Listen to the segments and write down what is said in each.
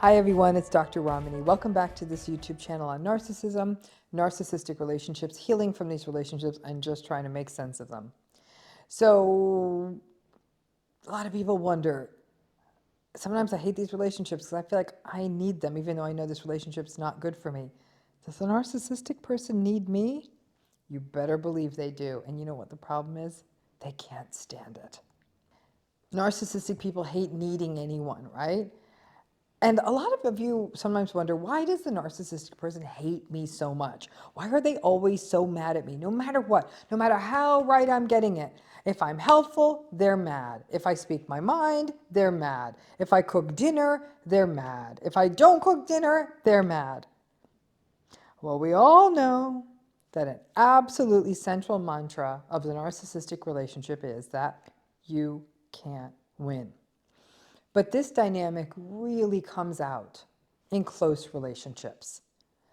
Hi everyone, it's Dr. Ramani. Welcome back to this YouTube channel on narcissism, narcissistic relationships, healing from these relationships, and just trying to make sense of them. So, a lot of people wonder, sometimes I hate these relationships because I feel like I need them, even though I know this relationship's not good for me. Does the narcissistic person need me? You better believe they do. And you know what the problem is? They can't stand it. Narcissistic people hate needing anyone, right? And a lot of you sometimes wonder, why does the narcissistic person hate me so much? Why are they always so mad at me? No matter what, no matter how right I'm getting it. If I'm helpful, they're mad. If I speak my mind, they're mad. If I cook dinner, they're mad. If I don't cook dinner, they're mad. Well, we all know that an absolutely central mantra of the narcissistic relationship is that you can't win. But this dynamic really comes out in close relationships.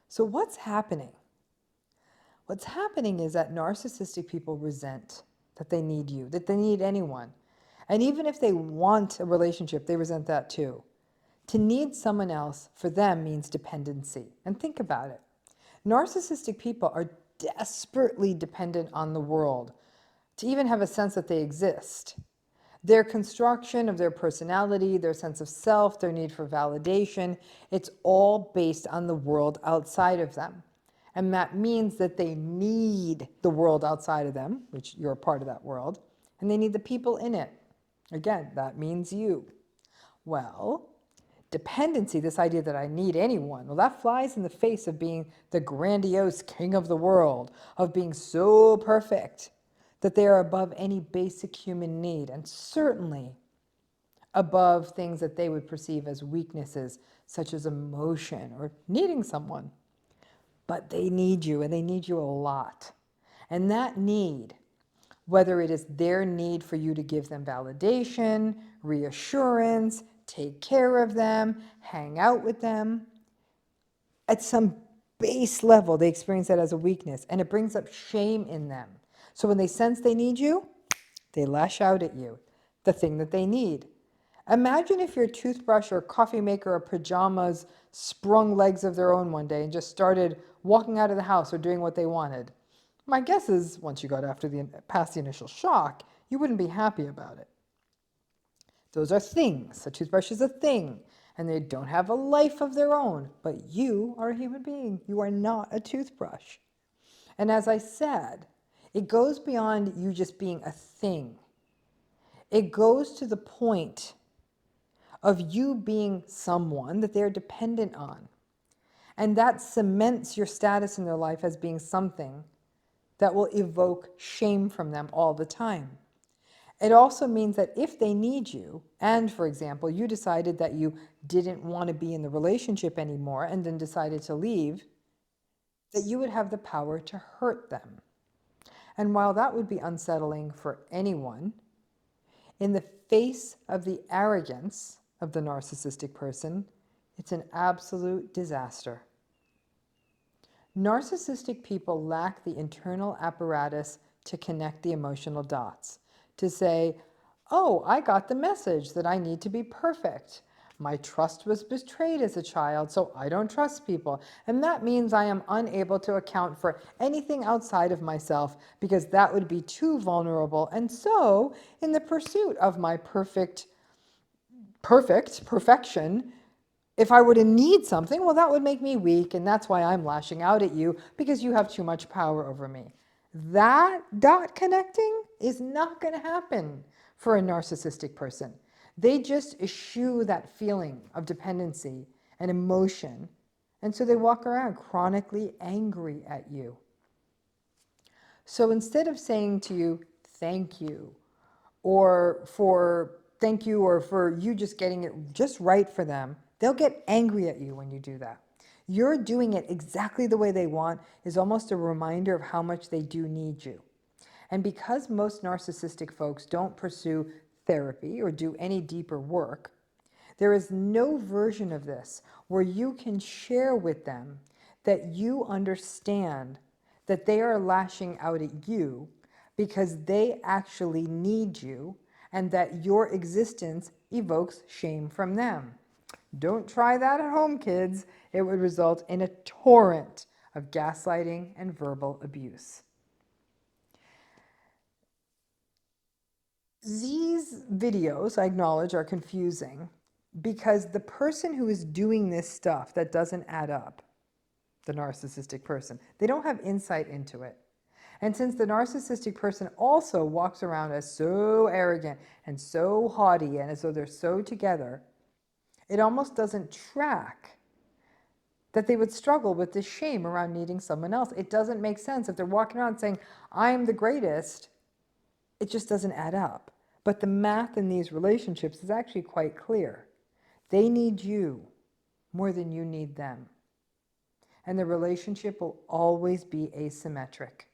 So what's happening? What's happening is that narcissistic people resent that they need you, that they need anyone. And even if they want a relationship, they resent that too. To need someone else for them means dependency. And think about it. Narcissistic people are desperately dependent on the world to even have a sense that they exist. Their construction of their personality, their sense of self, their need for validation, it's all based on the world outside of them. And that means that they need the world outside of them, which you're a part of that world, and they need the people in it. Again, that means you. Well, dependency, this idea that I need anyone, well, that flies in the face of being the grandiose king of the world, of being so perfect that they are above any basic human need, and certainly above things that they would perceive as weaknesses, such as emotion or needing someone. But they need you, and they need you a lot. And that need, whether it is their need for you to give them validation, reassurance, take care of them, hang out with them, at some base level, they experience that as a weakness, and it brings up shame in them. So when they sense they need you, they lash out at you, the thing that they need. Imagine if your toothbrush or coffee maker or pajamas sprung legs of their own one day and just started walking out of the house or doing what they wanted. My guess is once you got past the initial shock, you wouldn't be happy about it. Those are things. A toothbrush is a thing, and they don't have a life of their own. But you are a human being. You are not a toothbrush. And as I said, it goes beyond you just being a thing. It goes to the point of you being someone that they're dependent on. And that cements your status in their life as being something that will evoke shame from them all the time. It also means that if they need you, and for example, you decided that you didn't want to be in the relationship anymore and then decided to leave, that you would have the power to hurt them. And while that would be unsettling for anyone, in the face of the arrogance of the narcissistic person, it's an absolute disaster. Narcissistic people lack the internal apparatus to connect the emotional dots, to say, oh, I got the message that I need to be perfect. My trust was betrayed as a child, so I don't trust people. And that means I am unable to account for anything outside of myself because that would be too vulnerable. And so, in the pursuit of my perfection, if I were to need something, well, that would make me weak, and that's why I'm lashing out at you, because you have too much power over me. That dot connecting is not going to happen for a narcissistic person. They just eschew that feeling of dependency and emotion, and so they walk around chronically angry at you. So instead of saying to you, thank you, or for thank you, or for you just getting it just right for them, they'll get angry at you when you do that. You're doing it exactly the way they want is almost a reminder of how much they do need you. And because most narcissistic folks don't pursue therapy or do any deeper work, there is no version of this where you can share with them that you understand that they are lashing out at you because they actually need you and that your existence evokes shame from them. Don't try that at home, kids. It would result in a torrent of gaslighting and verbal abuse. These videos, I acknowledge, are confusing because the person who is doing this stuff that doesn't add up, the narcissistic person, they don't have insight into it. And since the narcissistic person also walks around as so arrogant and so haughty and as though they're so together, it almost doesn't track that they would struggle with this shame around needing someone else. It doesn't make sense. If they're walking around saying, I'm the greatest, it just doesn't add up. But the math in these relationships is actually quite clear. They need you more than you need them. And the relationship will always be asymmetric.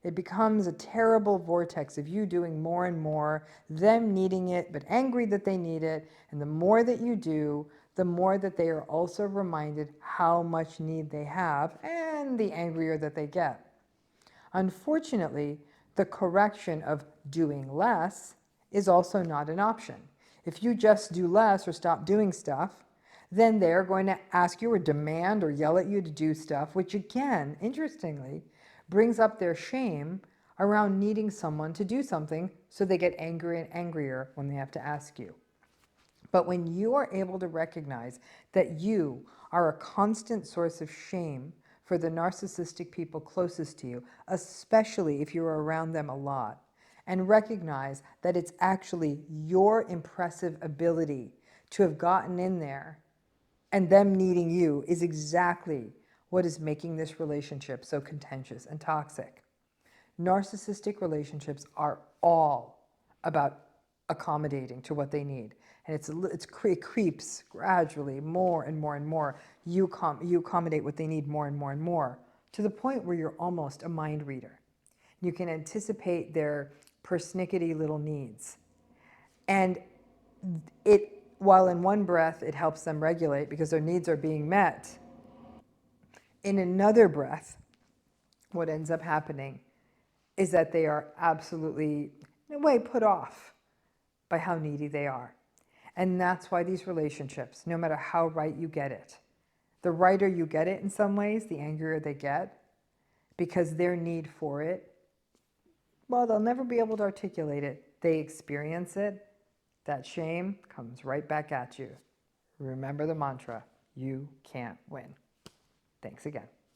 It becomes a terrible vortex of you doing more and more, them needing it, but angry that they need it. And the more that you do, the more that they are also reminded how much need they have, and the angrier that they get. Unfortunately, the correction of doing less is also not an option. If you just do less or stop doing stuff, then they're going to ask you or demand or yell at you to do stuff, which again, interestingly, brings up their shame around needing someone to do something, so they get angrier and angrier when they have to ask you. But when you are able to recognize that you are a constant source of shame for the narcissistic people closest to you, especially if you're around them a lot, and recognize that it's actually your impressive ability to have gotten in there and them needing you is exactly what is making this relationship so contentious and toxic. Narcissistic relationships are all about accommodating to what they need. And it creeps gradually more and more and more. You accommodate what they need more and more and more, to the point where you're almost a mind reader. You can anticipate their persnickety little needs. And while in one breath it helps them regulate because their needs are being met, in another breath, what ends up happening is that they are absolutely, in a way, put off by how needy they are. And that's why these relationships, no matter how right you get it, the righter you get it in some ways, the angrier they get, because their need for it, well, they'll never be able to articulate it. They experience it. That shame comes right back at you. Remember the mantra, you can't win. Thanks again.